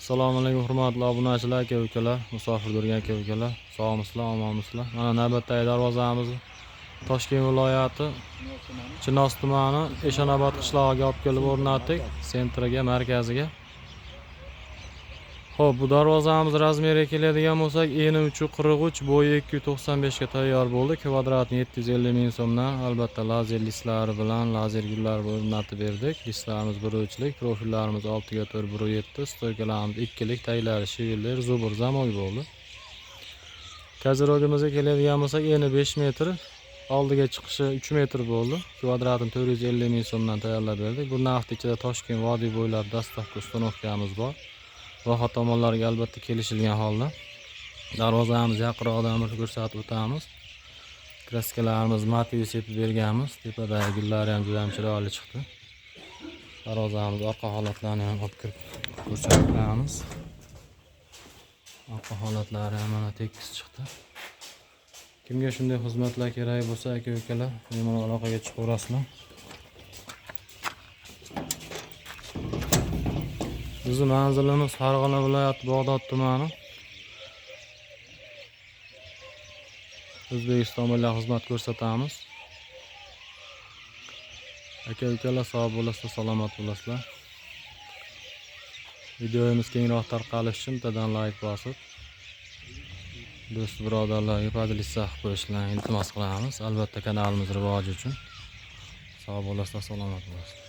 Assalomu alaykum hurmatli obunachilar, aka-ukalar, musofir bo'lgan aka-ukalar. Sog'misizlar, omonmisizlar? Mana navbatdagi darvozamiz Toshkent viloyati Chinoz tumani Eshonobod qishlog'iga olib kelib o'rnatdik, sentriga, markaziga. Xo'p, bu darvozamiz razmeriga keladigan bo'lsak, eni 343, bo'yi 295 ga tayyor bo'ldi. Kvadratni 750 ming so'mdan, albatta lazer listlari bilan lazer gullar o'rnatib berdik. Listlarimiz 1 o'chlik, profillarimiz 6 ga 4, 1 7, stoykalarimiz 2 lik, taylari, shivillar, zubur zamoy bo'ldi. Kazirogimizga keladigan bo'lsak, eni 5 metr, oldiga chiqishi 3 metr bo'ldi. Kvadratini 450 ming so'mdan tayyorlab berdik. Bu narxning ichida Toshkent vodiy bo'ylab dastavka ustanovkamiz bor. Rohat tomonlarga albatta kelishilgan holda. Darvozamiz yaqinroqdan bir ko'rsatib o'tamiz. Kraskalarimiz mativ sepib berganmiz. Tepadagi gullari ham juda ham chiroyli chiqdi. Darvozamiz orqa holatlarini ham olib kirib ko'rsatib beramiz. Orqa holatlari ham mana tekis chiqdi. Kimga shunday xizmatlar kerak bo'lsa, aka-ukalar, bemalol aloqaga chiqaverasizlar. Bizning manzilimiz Farg'ona viloyati Bog'dod tumani. O'zbekiston bo'ylab xizmat ko'rsatamiz. Aka-ukalar sog' bo'lasizlar, salomat bo'lasizlar. Videomiz kengroq tarqalishi uchun bittadan like bosib, do'st birodarlarga podlista qilib qo'yishlarini iltimos qilamiz. Albatta kanalimiz rivoji uchun. Sog' bo'lasizlar, salomat bo'lasizlar.